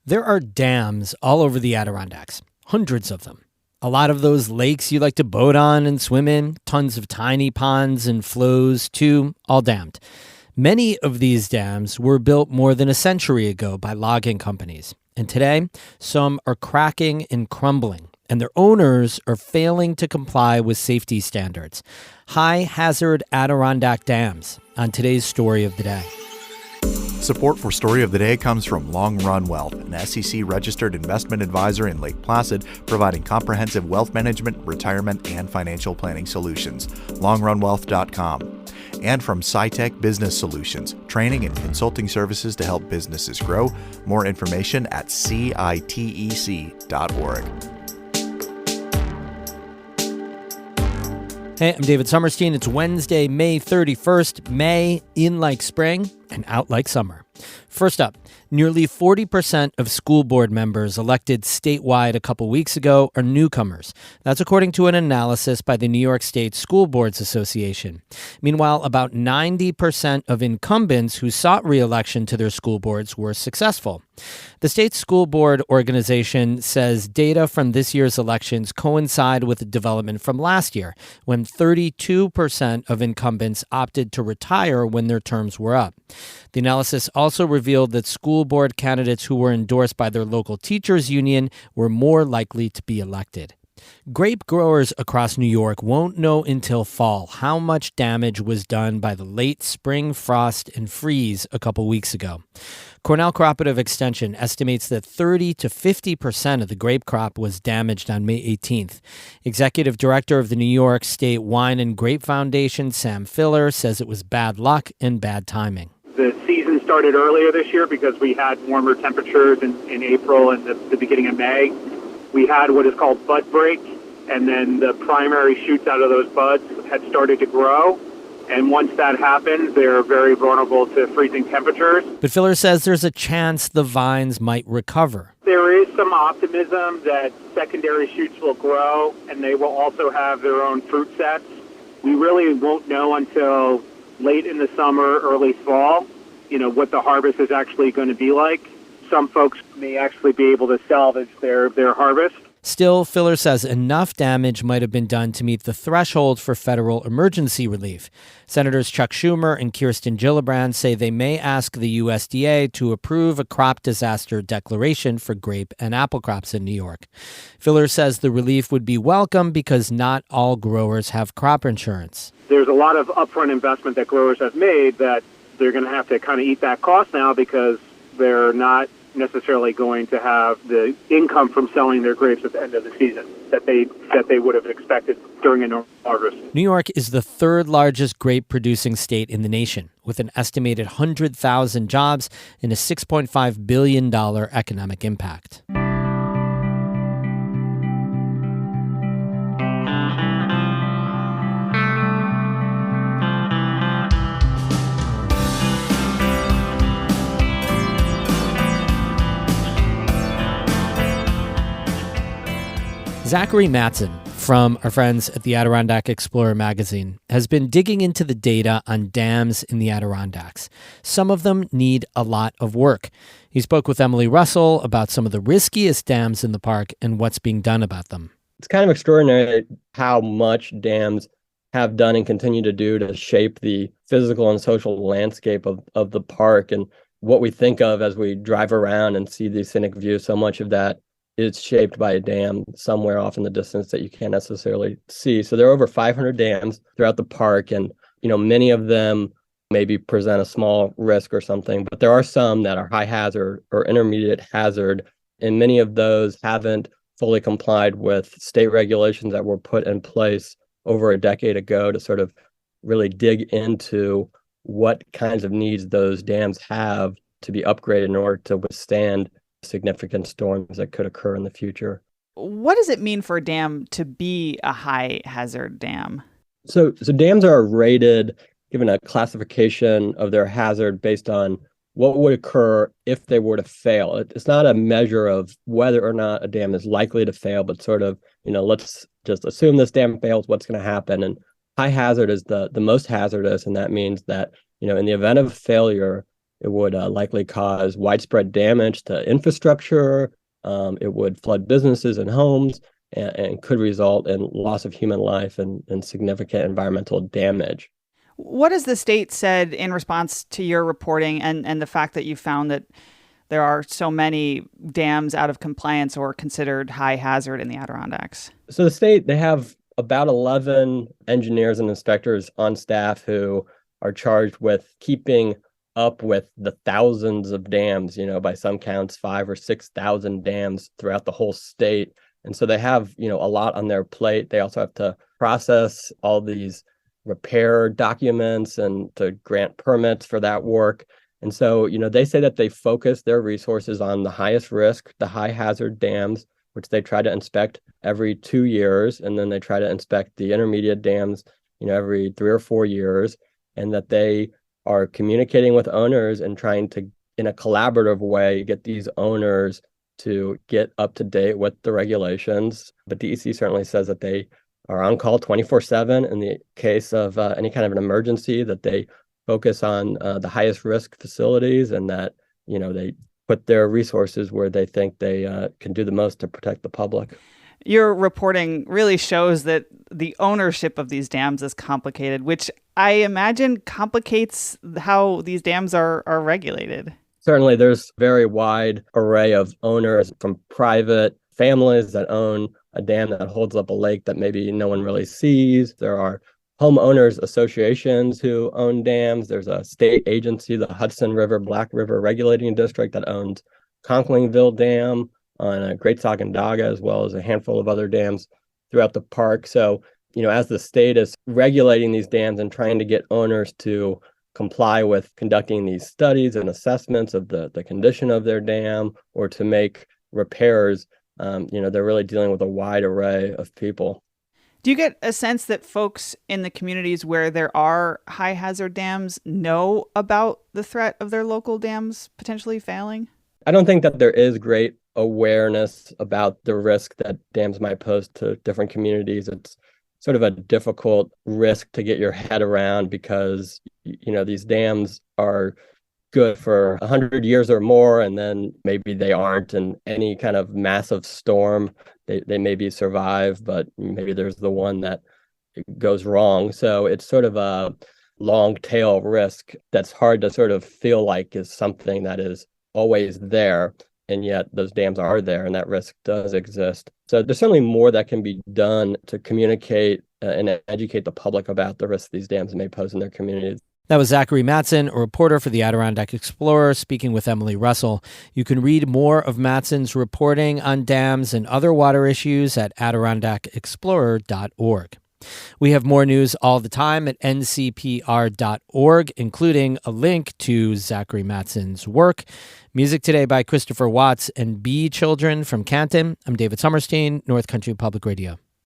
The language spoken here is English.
There are dams all over the Adirondacks, hundreds of them. A lot of those lakes you like to boat on and swim in, tons of tiny ponds and flows too, all dammed. Many of these dams were built more than a century ago by logging companies. And today, some are cracking and crumbling, and their owners are failing to comply with safety standards. High-hazard Adirondack dams on today's Story of the Day. Support for Story of the Day comes from Long Run Wealth, an SEC-registered investment advisor in Lake Placid, providing comprehensive wealth management, retirement, and financial planning solutions. LongRunWealth.com. And from SciTech Business Solutions, training and consulting services to help businesses grow. More information at citec.org. Hey, I'm David Sommerstein. It's Wednesday, May 31st. May in like spring and out like summer. First up, nearly 40% of school board members elected statewide a couple weeks ago are newcomers. That's according to an analysis by the New York State School Boards Association. Meanwhile, about 90% of incumbents who sought re-election to their school boards were successful. The state school board organization says data from this year's elections coincide with a development from last year, when 32% of incumbents opted to retire when their terms were up. The analysis also revealed that school board candidates who were endorsed by their local teachers union were more likely to be elected. Grape growers across New York won't know until fall how much damage was done by the late spring frost and freeze a couple weeks ago. Cornell Cooperative Extension estimates that 30 to 50% of the grape crop was damaged on May 18th. Executive Director of the New York State Wine and Grape Foundation, Sam Filler, says it was bad luck and bad timing. The season started earlier this year because we had warmer temperatures in April and the beginning of May. We had what is called bud break, and then the primary shoots out of those buds had started to grow. And once that happens, they're very vulnerable to freezing temperatures. But Filler says there's a chance the vines might recover. There is some optimism that secondary shoots will grow, and they will also have their own fruit sets. We really won't know until late in the summer, early fall, what the harvest is actually going to be like. Some folks may actually be able to salvage their harvest. Still, Filler says enough damage might have been done to meet the threshold for federal emergency relief. Senators Chuck Schumer and Kirsten Gillibrand say they may ask the USDA to approve a crop disaster declaration for grape and apple crops in New York. Filler says the relief would be welcome because not all growers have crop insurance. There's a lot of upfront investment that growers have made that they're going to have to kind of eat that cost now because they're not necessarily going to have the income from selling their grapes at the end of the season that they would have expected during a normal harvest. New York is the third largest grape producing state in the nation, with an estimated 100,000 jobs and a $6.5 billion economic impact. Zachary Matson from our friends at the Adirondack Explorer magazine has been digging into the data on dams in the Adirondacks. Some of them need a lot of work. He spoke with Emily Russell about some of the riskiest dams in the park and what's being done about them. It's kind of extraordinary how much dams have done and continue to do to shape the physical and social landscape of the park. And what we think of as we drive around and see these scenic views, so much of that is shaped by a dam somewhere off in the distance that you can't necessarily see. So there are over 500 dams throughout the park, and many of them maybe present a small risk or something, but there are some that are high hazard or intermediate hazard, and many of those haven't fully complied with state regulations that were put in place over a decade ago to sort of really dig into what kinds of needs those dams have to be upgraded in order to withstand significant storms that could occur in the future. What does it mean for a dam to be a high hazard dam? So dams are rated, given a classification of their hazard based on what would occur if they were to fail. It's not a measure of whether or not a dam is likely to fail, but sort of, let's just assume this dam fails, what's going to happen? And high hazard is the most hazardous, and that means that, in the event of failure, It would likely cause widespread damage to infrastructure. It would flood businesses and homes and could result in loss of human life and significant environmental damage. What has the state said in response to your reporting and the fact that you found that there are so many dams out of compliance or considered high hazard in the Adirondacks? So the state, they have about 11 engineers and inspectors on staff who are charged with keeping up with the thousands of dams, by some counts, 5,000 or 6,000 dams throughout the whole state. And so they have, a lot on their plate. They also have to process all these repair documents and to grant permits for that work. And so, they say that they focus their resources on the highest risk, the high hazard dams, which they try to inspect every 2 years. And then they try to inspect the intermediate dams, every 3 or 4 years. And that they are communicating with owners and trying to, in a collaborative way, get these owners to get up to date with the regulations. But DEC certainly says that they are on call 24/7 in the case of any kind of an emergency, that they focus on the highest risk facilities, and that, they put their resources where they think they can do the most to protect the public. Your reporting really shows that the ownership of these dams is complicated, which I imagine complicates how these dams are regulated. Certainly, there's a very wide array of owners, from private families that own a dam that holds up a lake that maybe no one really sees. There are homeowners associations who own dams. There's a state agency, the Hudson River Black River Regulating District, that owns Conklingville Dam on Great Sacandaga, as well as a handful of other dams throughout the park. So, as the state is regulating these dams and trying to get owners to comply with conducting these studies and assessments of the condition of their dam, or to make repairs, they're really dealing with a wide array of people. Do you get a sense that folks in the communities where there are high hazard dams know about the threat of their local dams potentially failing? I don't think that there is great awareness about the risk that dams might pose to different communities. It's sort of a difficult risk to get your head around because, these dams are good for 100 years or more, and then maybe they aren't. And any kind of massive storm, they maybe survive, but maybe there's the one that goes wrong. So it's sort of a long tail risk that's hard to sort of feel like is something that is always there. And yet those dams are there and that risk does exist. So there's certainly more that can be done to communicate and educate the public about the risks these dams may pose in their communities. That was Zachary Matson, a reporter for the Adirondack Explorer, speaking with Emily Russell. You can read more of Matson's reporting on dams and other water issues at adirondackexplorer.org. We have more news all the time at ncpr.org, including a link to Zachary Matson's work. Music today by Christopher Watts and Bee Children from Canton. I'm David Sommerstein, North Country Public Radio.